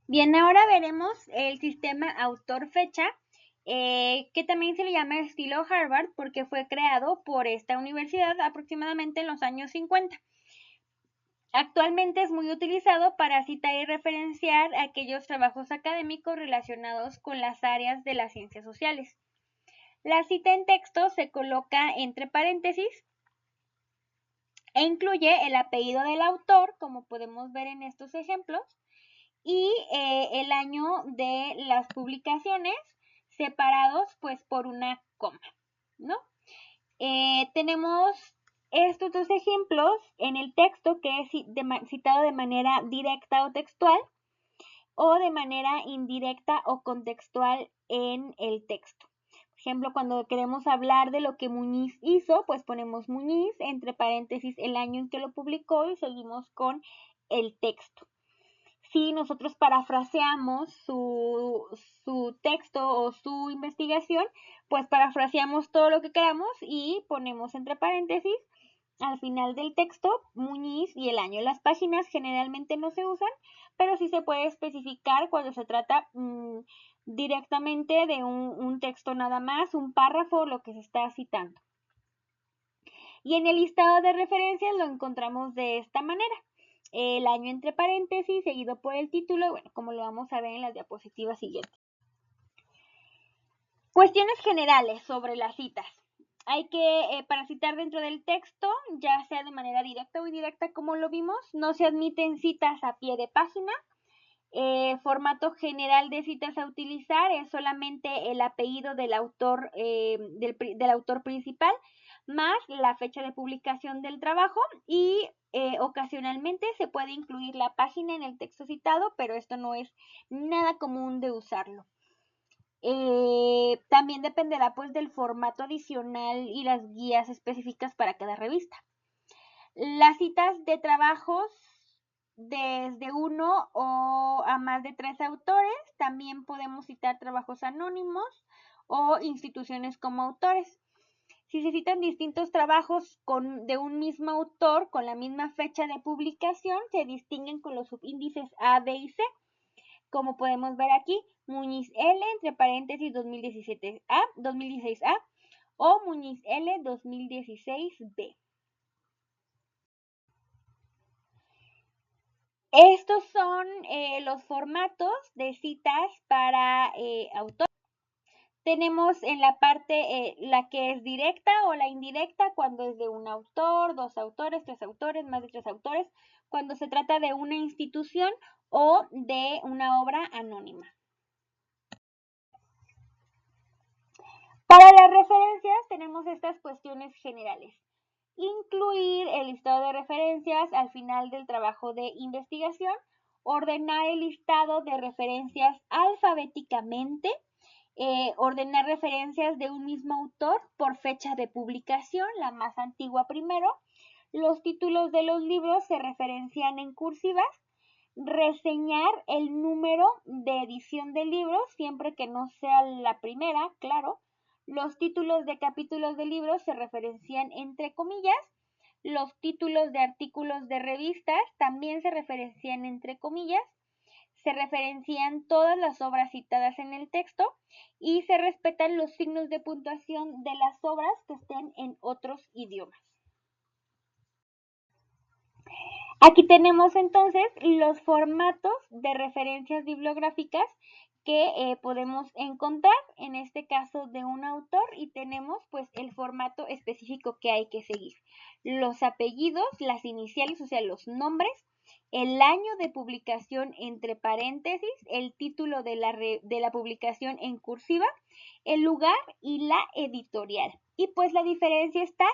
Bien, ahora veremos el sistema autor-fecha, que también se le llama estilo Harvard porque fue creado por esta universidad aproximadamente en los años 50. Actualmente es muy utilizado para citar y referenciar aquellos trabajos académicos relacionados con las áreas de las ciencias sociales. La cita en texto se coloca entre paréntesis e incluye el apellido del autor, como podemos ver en estos ejemplos, y el año de las publicaciones separados pues por una coma, ¿no? Tenemos estos dos ejemplos en el texto que es citado de manera directa o textual o de manera indirecta o contextual en el texto. Por ejemplo, cuando queremos hablar de lo que Muñiz hizo, pues ponemos Muñiz entre paréntesis el año en que lo publicó y seguimos con el texto. Si nosotros parafraseamos su texto o su investigación, pues parafraseamos todo lo que queramos y ponemos entre paréntesis al final del texto Muñiz y el año. Las páginas generalmente no se usan, pero sí se puede especificar cuando se trata directamente de un texto nada más, un párrafo, lo que se está citando. Y en el listado de referencias lo encontramos de esta manera. El año entre paréntesis, seguido por el título, bueno, como lo vamos a ver en las diapositivas siguientes. Cuestiones generales sobre las citas. Hay que, para citar dentro del texto, ya sea de manera directa o indirecta, como lo vimos, no se admiten citas a pie de página. Formato general de citas a utilizar es solamente el apellido del autor, del autor principal, más la fecha de publicación del trabajo y ocasionalmente se puede incluir la página en el texto citado, pero esto no es nada común de usarlo. También dependerá pues del formato adicional y las guías específicas para cada revista. Las citas de trabajos desde uno o a más de 3 autores, también podemos citar trabajos anónimos o instituciones como autores. Si se citan distintos trabajos de un mismo autor con la misma fecha de publicación, se distinguen con los subíndices A, B y C, como podemos ver aquí, Muñiz L entre paréntesis 2017A, 2016A o Muñiz L 2016B. Estos son los formatos de citas para autores. Tenemos en la parte la que es directa o la indirecta cuando es de un autor, dos autores, tres autores, más de tres autores, cuando se trata de una institución o de una obra anónima. Para las referencias tenemos estas cuestiones generales. Incluir el listado de referencias al final del trabajo de investigación, ordenar el listado de referencias alfabéticamente, ordenar referencias de un mismo autor por fecha de publicación, la más antigua primero. Los títulos de los libros se referencian en cursivas. Reseñar el número de edición del libro, siempre que no sea la primera, claro. Los títulos de capítulos de libros se referencian entre comillas. Los títulos de artículos de revistas también se referencian entre comillas. Se referencian todas las obras citadas en el texto y se respetan los signos de puntuación de las obras que estén en otros idiomas. Aquí tenemos entonces los formatos de referencias bibliográficas que podemos encontrar, en este caso de un autor, y tenemos pues el formato específico que hay que seguir. Los apellidos, las iniciales, o sea, los nombres, el año de publicación entre paréntesis, el título de la publicación en cursiva, el lugar y la editorial. Y pues la diferencia está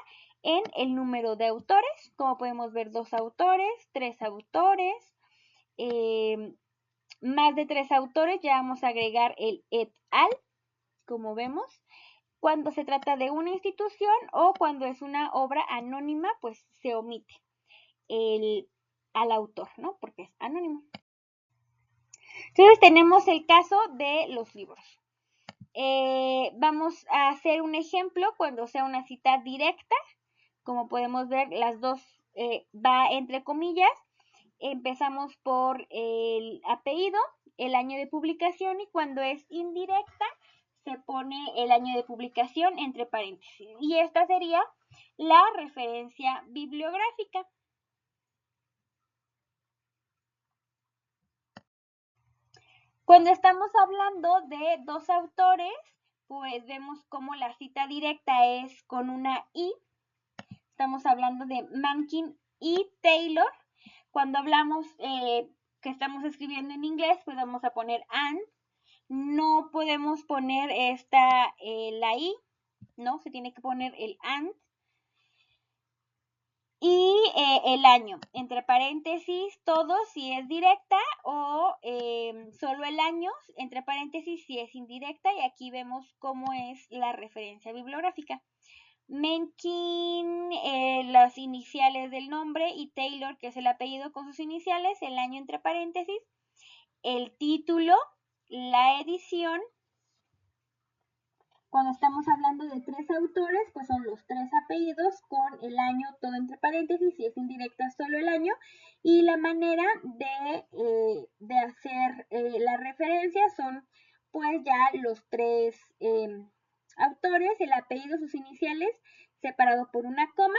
en el número de autores, como podemos ver, dos autores, tres autores, más de tres autores, ya vamos a agregar el et al, como vemos. Cuando se trata de una institución o cuando es una obra anónima, pues se omite al autor, ¿no? Porque es anónimo. Entonces tenemos el caso de los libros. Vamos a hacer un ejemplo cuando sea una cita directa. Como podemos ver, las dos va entre comillas. Empezamos por el apellido, el año de publicación, y cuando es indirecta se pone el año de publicación entre paréntesis. Y esta sería la referencia bibliográfica. Cuando estamos hablando de dos autores, pues vemos cómo la cita directa es con una I. Estamos hablando de Mencken y Taylor. Cuando hablamos que estamos escribiendo en inglés, pues vamos a poner and. No podemos poner la I, ¿no? Se tiene que poner el and. Y el año, entre paréntesis, todo si es directa, o solo el año, entre paréntesis, si es indirecta. Y aquí vemos cómo es la referencia bibliográfica. Mencken, las iniciales del nombre, y Taylor, que es el apellido con sus iniciales, el año entre paréntesis, el título, la edición. Cuando estamos hablando de tres autores, pues son los tres apellidos con el año todo entre paréntesis, si es indirecta solo el año. Y la manera de hacer la referencia son pues ya los tres autores, el apellido, sus iniciales, separado por una coma.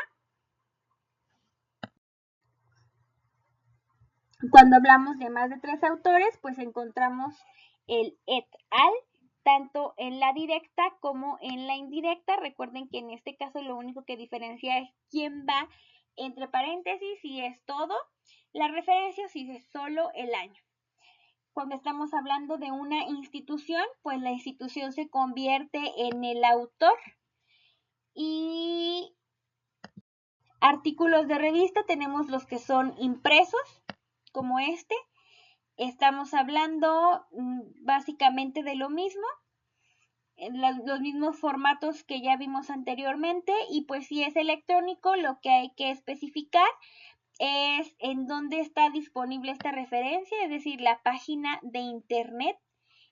Cuando hablamos de más de tres autores, pues encontramos el et al, tanto en la directa como en la indirecta. Recuerden que en este caso lo único que diferencia es quién va entre paréntesis, si es todo la referencia, si es solo el año. Cuando estamos hablando de una institución, pues la institución se convierte en el autor. Y artículos de revista tenemos los que son impresos, como este. Estamos hablando básicamente de lo mismo, los mismos formatos que ya vimos anteriormente. Y pues si es electrónico, lo que hay que especificar es en dónde está disponible esta referencia, es decir, la página de internet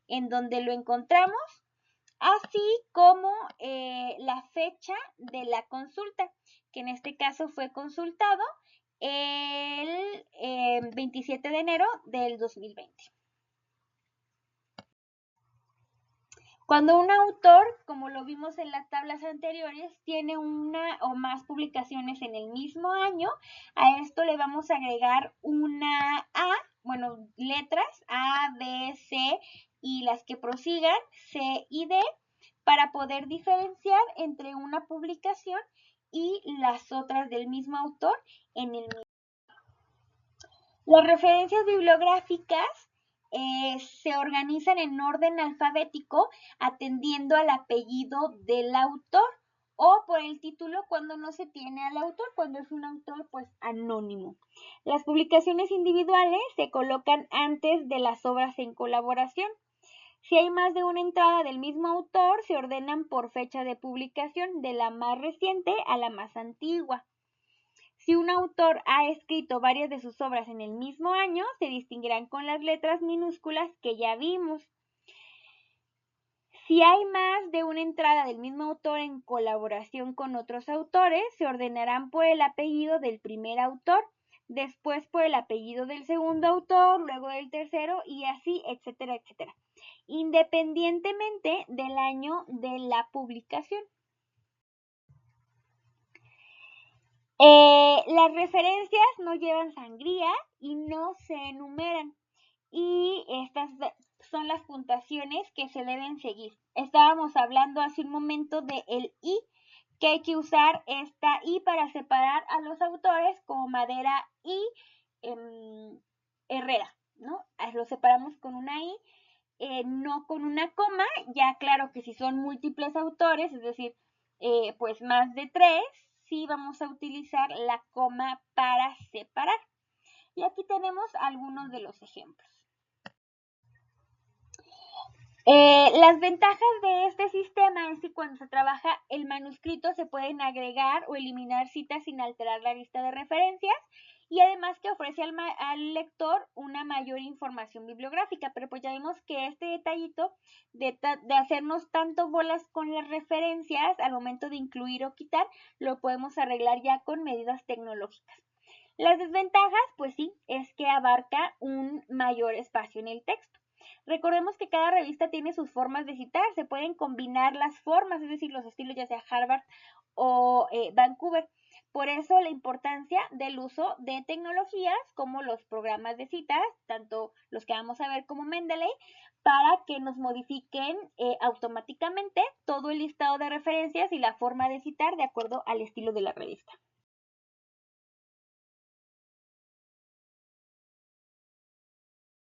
en donde lo encontramos, así como la fecha de la consulta, que en este caso fue consultado el 27 de enero del 2020. Cuando un autor, como lo vimos en las tablas anteriores, tiene una o más publicaciones en el mismo año, a esto le vamos a agregar una A, bueno, letras A, B, C y las que prosigan, C y D, para poder diferenciar entre una publicación y las otras del mismo autor en el mismo. Las referencias bibliográficas se organizan en orden alfabético atendiendo al apellido del autor, o por el título cuando no se tiene al autor, cuando es un autor pues anónimo. Las publicaciones individuales se colocan antes de las obras en colaboración. Si hay más de una entrada del mismo autor, se ordenan por fecha de publicación, de la más reciente a la más antigua. Si un autor ha escrito varias de sus obras en el mismo año, se distinguirán con las letras minúsculas que ya vimos. Si hay más de una entrada del mismo autor en colaboración con otros autores, se ordenarán por el apellido del primer autor, después por el apellido del segundo autor, luego del tercero, y así, etcétera, etcétera, independientemente del año de la publicación. Las referencias no llevan sangría y no se enumeran. Y estas son las puntuaciones que se deben seguir. Estábamos hablando hace un momento de el I, que hay que usar esta I para separar a los autores, como Madera y Herrera, ¿no? Lo separamos con una I, no con una coma. Ya claro que si son múltiples autores, es decir, pues más de tres, sí vamos a utilizar la coma para separar. Y aquí tenemos algunos de los ejemplos. Las ventajas de este sistema es que cuando se trabaja el manuscrito se pueden agregar o eliminar citas sin alterar la lista de referencias, y además que ofrece al lector una mayor información bibliográfica. Pero pues ya vimos que este detallito de hacernos tanto bolas con las referencias al momento de incluir o quitar, lo podemos arreglar ya con medidas tecnológicas. Las desventajas, pues sí, es que abarca un mayor espacio en el texto. Recordemos que cada revista tiene sus formas de citar, se pueden combinar las formas, es decir, los estilos ya sea Harvard o Vancouver. Por eso la importancia del uso de tecnologías como los programas de citas, tanto los que vamos a ver como Mendeley, para que nos modifiquen automáticamente todo el listado de referencias y la forma de citar de acuerdo al estilo de la revista.